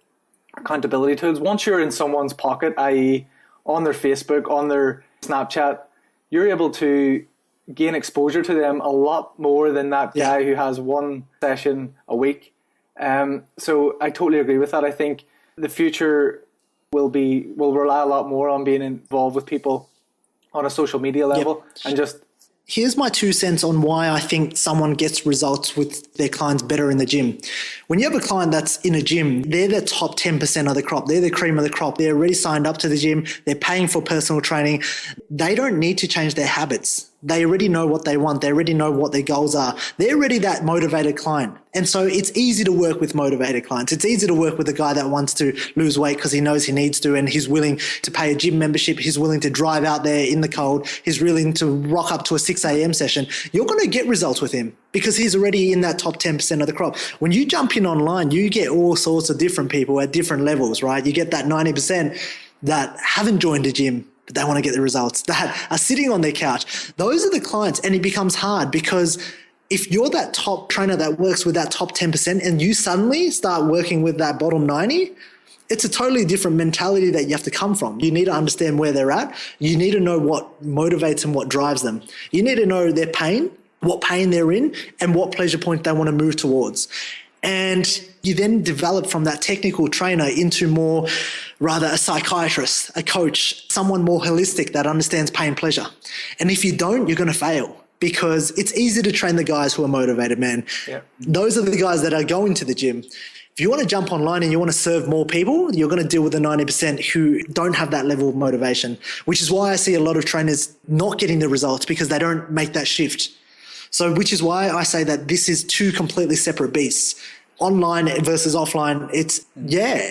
accountability tools. Once you're in someone's pocket, i.e. on their Facebook, on their Snapchat, you're able to gain exposure to them a lot more than that guy who has 1 session a week. So I totally agree with that. I think the future will rely a lot more on being involved with people on a social media level and just. Here's my 2 cents on why I think someone gets results with their clients better in the gym. When you have a client that's in a gym, they're the top 10% of the crop. They're the cream of the crop. They're already signed up to the gym. They're paying for personal training. They don't need to change their habits. They already know what they want. They already know what their goals are. They're already that motivated client. And so it's easy to work with motivated clients. It's easy to work with a guy that wants to lose weight because he knows he needs to, and he's willing to pay a gym membership. He's willing to drive out there in the cold. He's willing to rock up to a 6 a.m. session. You're going to get results with him because he's already in that top 10% of the crop. When you jump in online, you get all sorts of different people at different levels, right? You get that 90% that haven't joined a gym, but they want to get the results, that are sitting on their couch. Those are the clients, and it becomes hard because if you're that top trainer that works with that top 10% and you suddenly start working with that bottom 90, it's a totally different mentality that you have to come from. You need to understand where they're at. You need to know what motivates and what drives them. You need to know their pain, what pain they're in, and what pleasure point they want to move towards. And you then develop from that technical trainer into more rather a psychiatrist, a coach, someone more holistic that understands pain, pleasure. And if you don't, you're going to fail because it's easy to train the guys who are motivated, man. Yeah. Those are the guys that are going to the gym. If you want to jump online and you want to serve more people, you're going to deal with the 90% who don't have that level of motivation, which is why I see a lot of trainers not getting the results because they don't make that shift. So which is why I say that this is two completely separate beasts. Online versus offline,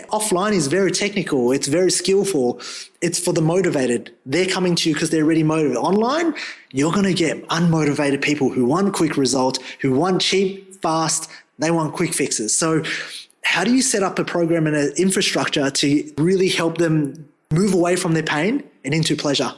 offline is very technical. It's very skillful. It's for the motivated. They're coming to you because they're already motivated. Online, you're going to get unmotivated people who want quick results, who want cheap, fast, they want quick fixes. So how do you set up a program and an infrastructure to really help them move away from their pain and into pleasure?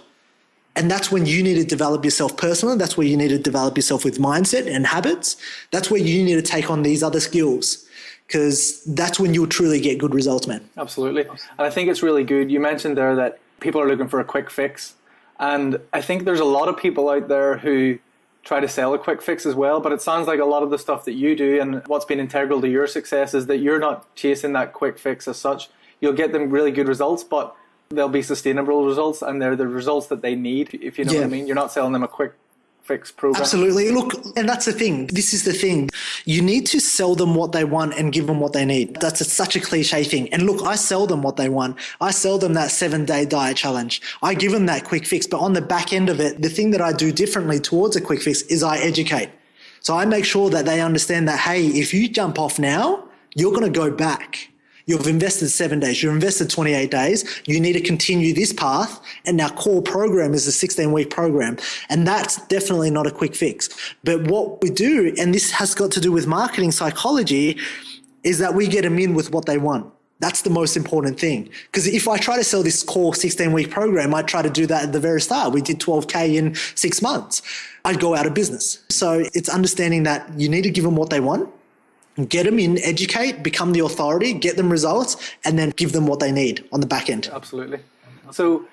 And that's when you need to develop yourself personally. That's where you need to develop yourself with mindset and habits. That's where you need to take on these other skills, because that's when you'll truly get good results, man. Absolutely. And I think it's really good. You mentioned there that people are looking for a quick fix. And I think there's a lot of people out there who try to sell a quick fix as well. But it sounds like a lot of the stuff that you do and what's been integral to your success is that you're not chasing that quick fix as such. You'll get them really good results, but they'll be sustainable results, and they're the results that they need, if you know what I mean. You're not selling them a quick fix program. Absolutely. Look, and that's the thing. This is the thing. You need to sell them what they want and give them what they need. That's such a cliche thing. And look, I sell them what they want. I sell them that 7-day diet challenge. I give them that quick fix. But on the back end of it, the thing that I do differently towards a quick fix is I educate. So I make sure that they understand that, hey, if you jump off now, you're going to go back. You've invested 7 days, you've invested 28 days, you need to continue this path. And our core program is a 16-week program. And that's definitely not a quick fix. But what we do, and this has got to do with marketing psychology, is that we get them in with what they want. That's the most important thing. Because if I try to sell this core 16-week program, I'd try to do that at the very start. We did 12K in 6 months. I'd go out of business. So it's understanding that you need to give them what they want. Get them in, educate, become the authority, get them results, and then give them what they need on the back end. Absolutely. So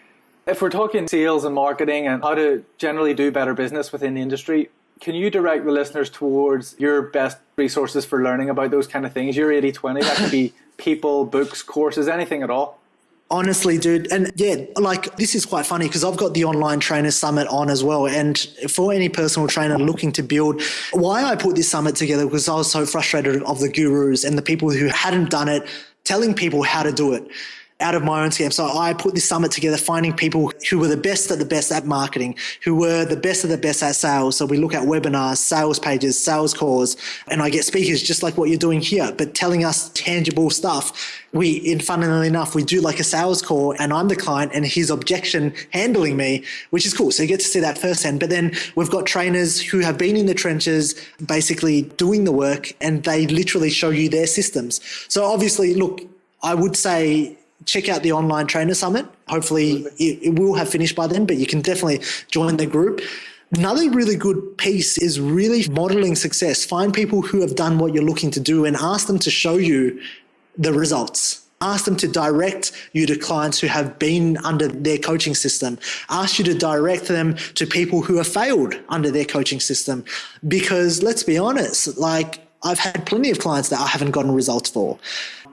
if we're talking sales and marketing and how to generally do better business within the industry, can you direct the listeners towards your best resources for learning about those kind of things? Your 80-20, that could be people, books, courses, anything at all. Honestly, dude. And yeah, like this is quite funny because I've got the Online Trainer Summit on as well. And for any personal trainer looking to build, why I put this summit together was I was so frustrated of the gurus and the people who hadn't done it, telling people how to do it out of my own scam. So I put this summit together, finding people who were the best at marketing, who were the best of the best at sales. So we look at webinars, sales pages, sales calls, and I get speakers just like what you're doing here, but telling us tangible stuff. Funnily enough, we do like a sales call and I'm the client and his objection handling me, which is cool. So you get to see that firsthand. But then we've got trainers who have been in the trenches, basically doing the work, and they literally show you their systems. So obviously, look, I would say, check out the Online Trainer Summit. Hopefully it will have finished by then, but you can definitely join the group. Another really good piece is really modeling success. Find people who have done what you're looking to do and ask them to show you the results. Ask them to direct you to clients who have been under their coaching system. Ask you to direct them to people who have failed under their coaching system. Because let's be honest, like I've had plenty of clients that I haven't gotten results for,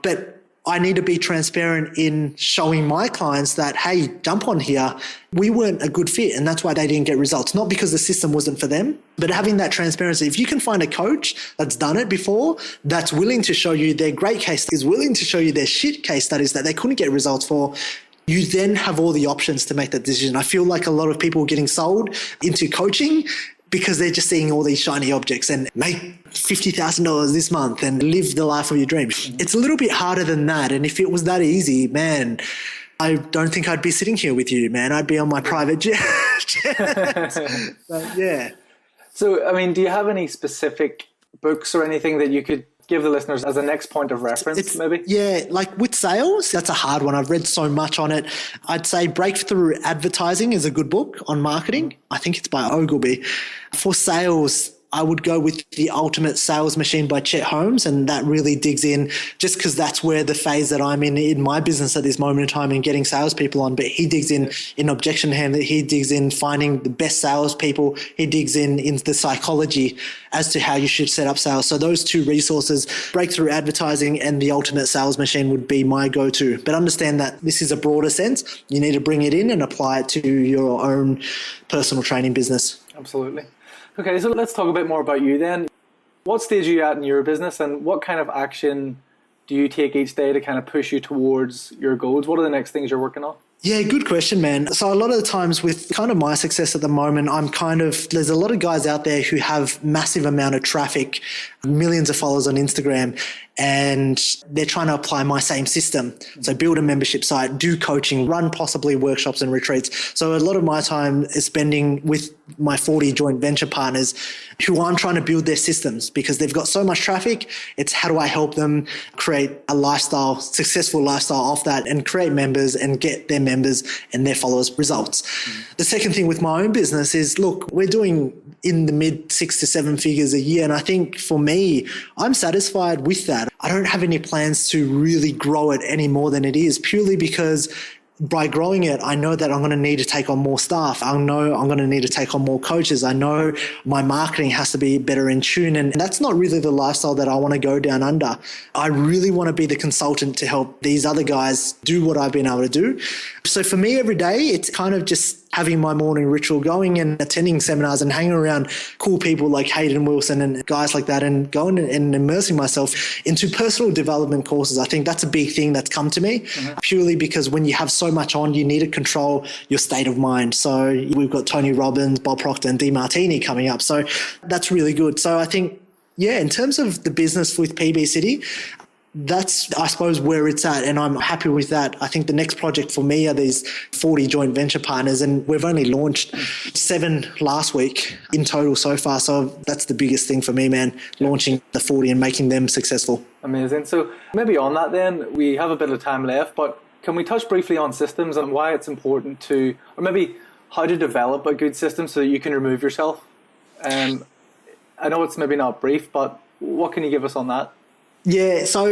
but I need to be transparent in showing my clients that, hey, jump on here. We weren't a good fit and that's why they didn't get results. Not because the system wasn't for them, but having that transparency. If you can find a coach that's done it before, that's willing to show you their great case, is willing to show you their shit case studies that they couldn't get results for, you then have all the options to make that decision. I feel like a lot of people are getting sold into coaching because they're just seeing all these shiny objects and make $50,000 this month and live the life of your dreams. It's a little bit harder than that. And if it was that easy, man, I don't think I'd be sitting here with you, man. I'd be on my private jet. But yeah. So, I mean, do you have any specific books or anything that you could give the listeners as a next point of reference, maybe? Yeah, like with sales, that's a hard one. I've read so much on it. I'd say Breakthrough Advertising is a good book on marketing. I think it's by Ogilvy. For sales, I would go with The Ultimate Sales Machine by Chet Holmes, and that really digs in just because that's where the phase that I'm in my business at this moment in time and getting salespeople on. But he digs in objection handling, he digs in finding the best salespeople, he digs in the psychology as to how you should set up sales. So those two resources, Breakthrough Advertising and The Ultimate Sales Machine, would be my go-to. But understand that this is a broader sense. You need to bring it in and apply it to your own personal training business. Absolutely. Okay, so let's talk a bit more about you then. What stage are you at in your business, and what kind of action do you take each day to kind of push you towards your goals? What are the next things you're working on? Yeah, good question, man. So a lot of the times with kind of my success at the moment, there's a lot of guys out there who have massive amount of traffic, millions of followers on Instagram, and they're trying to apply my same system. So build a membership site, do coaching, run possibly workshops and retreats. So a lot of my time is spending with my 40 joint venture partners who I'm trying to build their systems because they've got so much traffic. It's how do I help them create a lifestyle, successful lifestyle off that, and create members and get their members and their followers results. The second thing with my own business is, look, we're doing in the mid 6 to 7 figures a year. And I think for me, I'm satisfied with that. I don't have any plans to really grow it any more than it is, purely because by growing it, I know that I'm going to need to take on more staff. I know I'm going to need to take on more coaches. I know my marketing has to be better in tune. And that's not really the lifestyle that I want to go down under. I really want to be the consultant to help these other guys do what I've been able to do. So for me, every day, it's kind of just having my morning ritual, going and attending seminars and hanging around cool people like Hayden Wilson and guys like that, and going and immersing myself into personal development courses. I think that's a big thing that's come to me, purely because when you have so much on, you need to control your state of mind. So we've got Tony Robbins, Bob Proctor and DeMartini coming up. So that's really good. So I think, yeah, in terms of the business with PB City, that's, I suppose, where it's at, and I'm happy with that. I think the next project for me are these 40 joint venture partners, and we've only launched 7 last week in total so far. So that's the biggest thing for me, man, launching the 40 and making them successful. Amazing. So maybe on that then, we have a bit of time left, but can we touch briefly on systems and why it's important to, or maybe how to develop a good system so that you can remove yourself? I know it's maybe not brief, but what can you give us on that? Yeah, so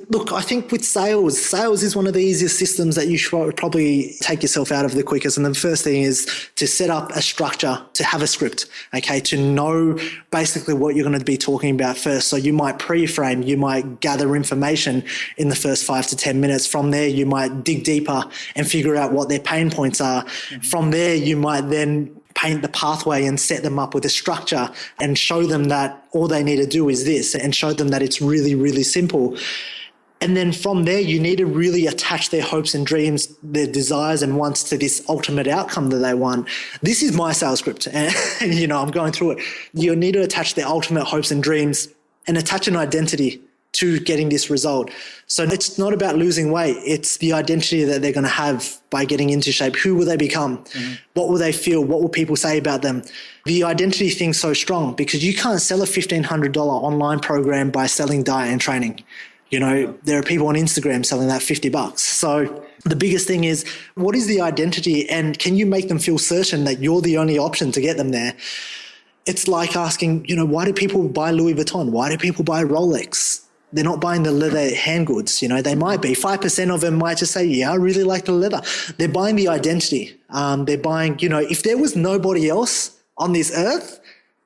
look, I think with sales is one of the easiest systems that you should probably take yourself out of the quickest. And the first thing is to set up a structure, to have a script, okay, to know basically what you're going to be talking about first. So you might pre-frame, you might gather information in the first 5 to 10 minutes. From there, you might dig deeper and figure out what their pain points are. From there, you might then paint the pathway and set them up with a structure and show them that all they need to do is this, and show them that it's really, really simple. And then from there, you need to really attach their hopes and dreams, their desires and wants to this ultimate outcome that they want. This is my sales script, and I'm going through it. You need to attach their ultimate hopes and dreams and attach an identity to getting this result. So it's not about losing weight. It's the identity that they're going to have by getting into shape. Who will they become? What will they feel? What will people say about them? The identity thing's so strong because you can't sell a $1,500 online program by selling diet and training. There are people on Instagram selling that $50. So the biggest thing is, what is the identity, and can you make them feel certain that you're the only option to get them there? It's like asking, why do people buy Louis Vuitton? Why do people buy Rolex? They're not buying the leather hand goods. They might be. 5% of them might just say, yeah, I really like the leather. They're buying the identity. They're buying, if there was nobody else on this earth,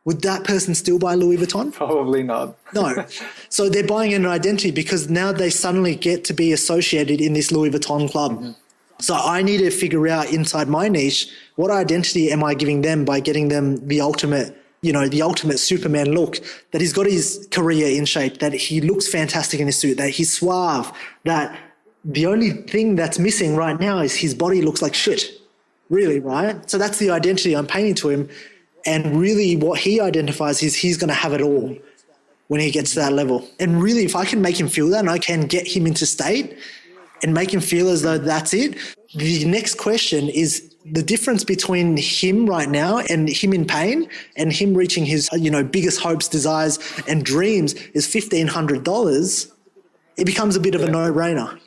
would that person still buy Louis Vuitton? Probably not. No. So they're buying an identity because now they suddenly get to be associated in this Louis Vuitton club. So I need to figure out inside my niche, what identity am I giving them by getting them the ultimate Superman look, that he's got his career in shape, that he looks fantastic in his suit, that he's suave, that the only thing that's missing right now is his body looks like shit, really, right? So that's the identity I'm painting to him. And really what he identifies is he's going to have it all when he gets to that level. And really, if I can make him feel that and I can get him into state and make him feel as though that's it, the next question is, the difference between him right now and him in pain and him reaching his, biggest hopes, desires and dreams is $1,500. It becomes a bit of a no-brainer.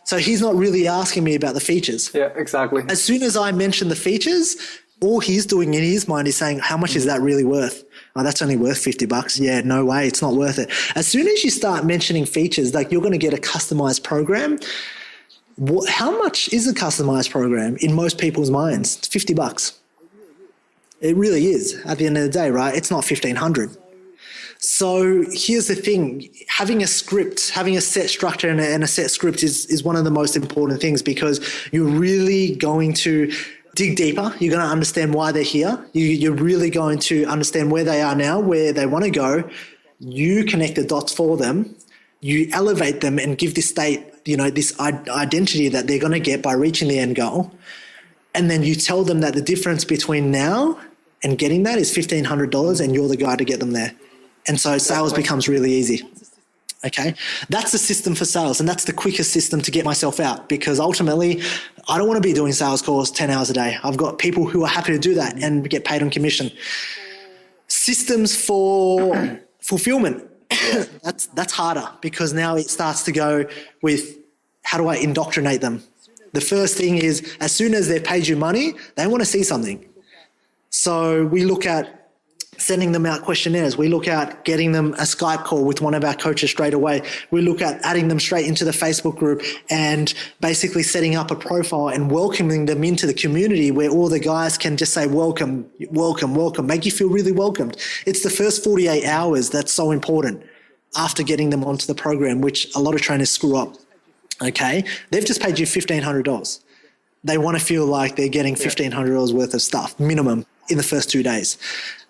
So he's not really asking me about the features. Yeah, exactly. As soon as I mention the features, all he's doing in his mind is saying, how much is that really worth? Oh, that's only worth $50. Yeah, no way. It's not worth it. As soon as you start mentioning features, like you're going to get a customized program. How much is a customized program in most people's minds? It's $50. It really is at the end of the day, right? It's not $1,500. So here's the thing, having a script, having a set structure and a set script is one of the most important things, because you're really going to dig deeper. You're going to understand why they're here. You're really going to understand where they are now, where they want to go. You connect the dots for them. You elevate them and give this state, this identity that they're going to get by reaching the end goal. And then you tell them that the difference between now and getting that is $1,500 and you're the guy to get them there. And so sales becomes really easy. Okay. That's the system for sales. And that's the quickest system to get myself out, because ultimately I don't want to be doing sales calls 10 hours a day. I've got people who are happy to do that and get paid on commission. Systems for fulfillment. That's harder, because now it starts to go with, how do I indoctrinate them? The first thing is, as soon as they've paid you money, they want to see something. So we look at sending them out questionnaires. We look at getting them a Skype call with one of our coaches straight away. We look at adding them straight into the Facebook group and basically setting up a profile and welcoming them into the community where all the guys can just say, welcome, welcome, welcome, make you feel really welcomed. It's the first 48 hours that's so important after getting them onto the program, which a lot of trainers screw up. Okay. They've just paid you $1,500. They want to feel like they're getting $1,500 worth of stuff minimum in the first 2 days.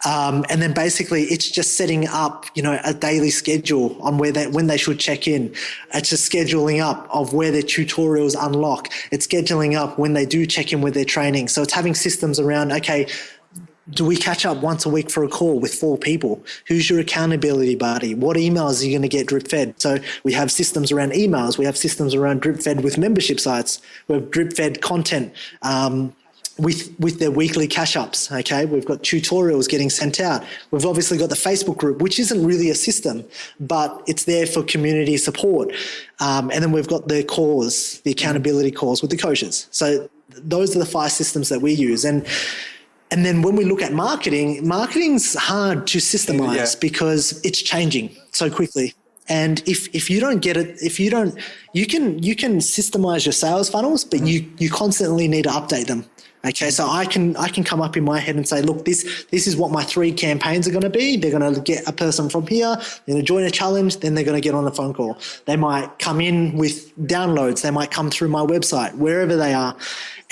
And then basically it's just setting up, a daily schedule on when they should check in. It's just scheduling up of where their tutorials unlock. It's scheduling up when they do check in with their training. So it's having systems around, okay, do we catch up once a week for a call with 4 people? Who's your accountability buddy? What emails are you going to get drip fed? So we have systems around emails. We have systems around drip fed with membership sites. We have drip fed content with their weekly cash ups. Okay. We've got tutorials getting sent out. We've obviously got the Facebook group, which isn't really a system, but it's there for community support. And then we've got the calls, the accountability calls with the coaches. So those are the 5 systems that we use. And then when we look at marketing's hard to systemize because it's changing so quickly. And if you don't get it, you can systemize your sales funnels, but you constantly need to update them. Okay, so I can come up in my head and say, look, this is what my 3 campaigns are going to be. They're going to get a person from here, they're going to join a challenge, then they're going to get on a phone call. They might come in with downloads. They might come through my website, wherever they are.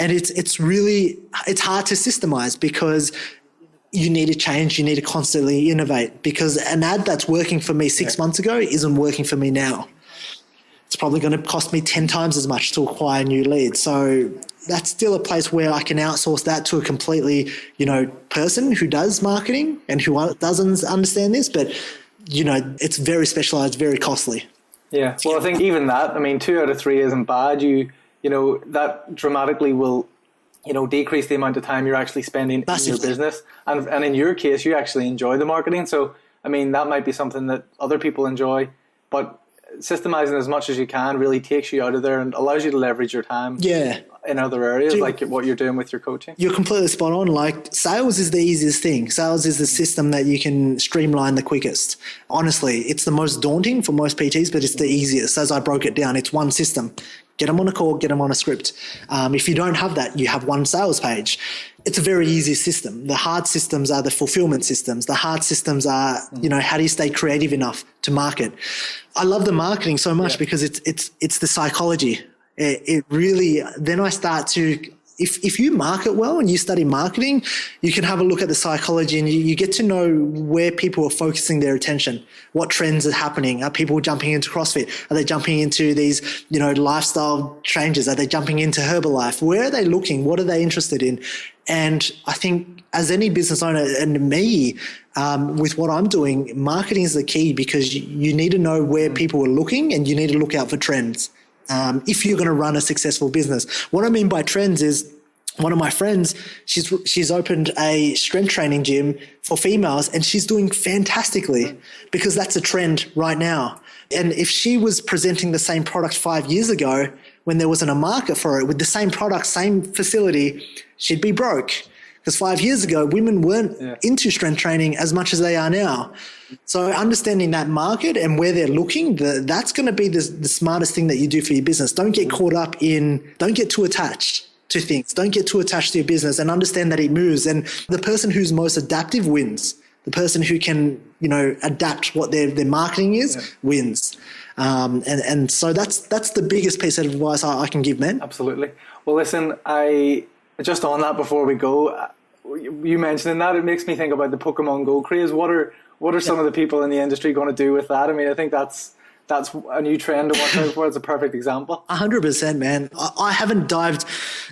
And it's hard to systemize because you need to change. You need to constantly innovate, because an ad that's working for me 6 months ago isn't working for me now. It's probably going to cost me 10 times as much to acquire new leads. So that's still a place where I can outsource that to a completely, person who does marketing and who doesn't understand this, but, it's very specialized, very costly. Yeah. Well, I think even that, 2 out of 3 isn't bad. That dramatically will, decrease the amount of time you're actually spending in your business. And in your case, you actually enjoy the marketing. So, that might be something that other people enjoy, but systemizing as much as you can really takes you out of there and allows you to leverage your time in other areas, like what you're doing with your coaching. You're completely spot on. Like, sales is the easiest thing. Sales is the system that you can streamline the quickest. Honestly, it's the most daunting for most PTs, but it's the easiest. As I broke it down, it's one system. Get them on a call, get them on a script. If you don't have that, you have one sales page. It's a very easy system. The hard systems are the fulfillment systems. The hard systems are, how do you stay creative enough to market? I love the marketing so much because it's the psychology. It really, then I start to, if you market well and you study marketing, you can have a look at the psychology and you get to know where people are focusing their attention, what trends are happening. Are people jumping into CrossFit? Are they jumping into these, lifestyle changes? Are they jumping into Herbalife? Where are they looking? What are they interested in? And I think as any business owner and me, with what I'm doing, marketing is the key, because you need to know where people are looking and you need to look out for trends. If you're going to run a successful business. What I mean by trends is, one of my friends, she's opened a strength training gym for females and she's doing fantastically because that's a trend right now. And if she was presenting the same product 5 years ago when there wasn't a market for it with the same product, same facility, she'd be broke. Because 5 years ago, women weren't into strength training as much as they are now. So understanding that market and where they're looking, that's going to be the smartest thing that you do for your business. Don't get caught up don't get too attached to things. Don't get too attached to your business, and understand that it moves. And the person who's most adaptive wins. The person who can, adapt what their marketing is wins. And so that's the biggest piece of advice I can give, man. Absolutely. Well, listen, I Just on that before we go, you mentioning that, it makes me think about the Pokemon Go craze. What are some of the people in the industry going to do with that? I mean, I think that's a new trend to watch out for. It's a perfect example. 100%, man. I haven't dived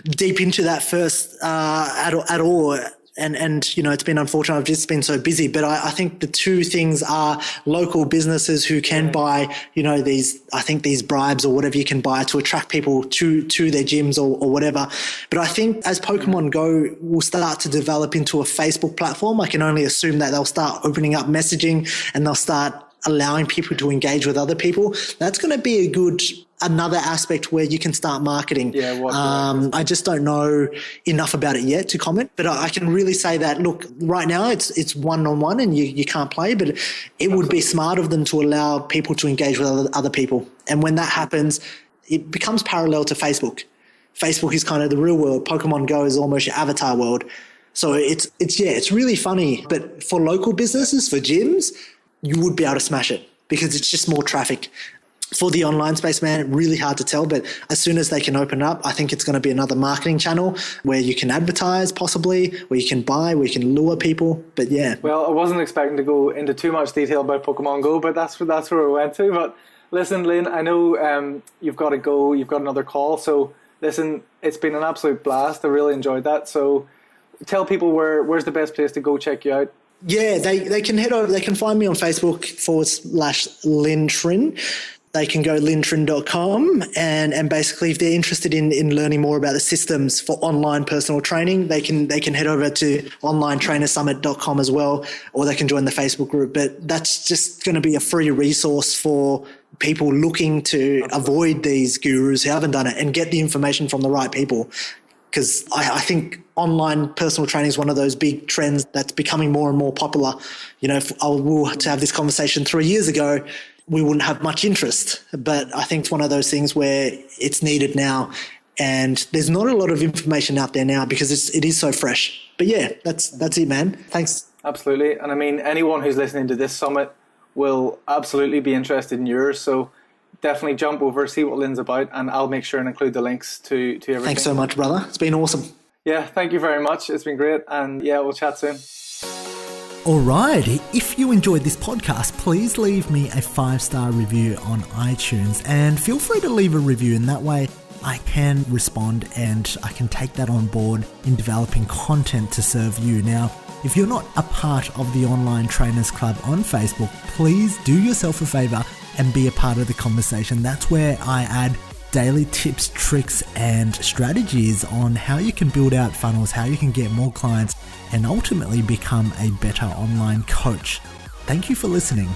deep into that first at all. And you know, it's been unfortunate. I've just been so busy. But I think the two things are local businesses who can buy, you know, these bribes or whatever you can buy to attract people to their gyms or whatever. But I think as Pokemon Go will start to develop into a Facebook platform, I can only assume that they'll start opening up messaging and they'll start allowing people to engage with other people. That's going to be another aspect where you can start marketing. I just don't know enough about it yet to comment, but I can really say that, look, right now it's one-on-one and you can't play, but it would be smart of them to allow people to engage with other people. And when that happens, it becomes parallel to Facebook. Facebook is kind of the real world. Pokemon Go is almost your avatar world. So it's really funny. But for local businesses, for gyms, you would be able to smash it because it's just more traffic. For the online space, man, really hard to tell, but as soon as they can open up, I think it's going to be another marketing channel where you can advertise possibly, where you can buy, where you can lure people. But yeah. Well, I wasn't expecting to go into too much detail about Pokemon Go, but that's where we went to. But listen, Lynn, I know you've got to go. You've got another call. So listen, it's been an absolute blast. I really enjoyed that. So tell people where's the best place to go check you out. Yeah, they can head over. They can find me on Facebook /Lynn Trin. They can go lintrin.com and basically if they're interested in learning more about the systems for online personal training, they can head over to onlinetrainersummit.com as well, or they can join the Facebook group. But that's just going to be a free resource for people looking to avoid these gurus who haven't done it and get the information from the right people. Because I think online personal training is one of those big trends that's becoming more and more popular. You know, if I were to have this conversation 3 years ago, we wouldn't have much interest. But I think it's one of those things where it's needed now. And there's not a lot of information out there now because it is so fresh. But yeah, that's it, man. Thanks. Absolutely. And I mean, anyone who's listening to this summit will absolutely be interested in yours. So definitely jump over, see what Lynn's about, and I'll make sure and include the links to everything. Thanks so much, brother. It's been awesome. Yeah, thank you very much. It's been great. And yeah, we'll chat soon. All right. If you enjoyed this podcast, please leave me a 5-star review on iTunes and feel free to leave a review. And that way I can respond and I can take that on board in developing content to serve you. Now, if you're not a part of the Online Trainers Club on Facebook, please do yourself a favor and be a part of the conversation. That's where I add daily tips, tricks, and strategies on how you can build out funnels, how you can get more clients, and ultimately become a better online coach. Thank you for listening.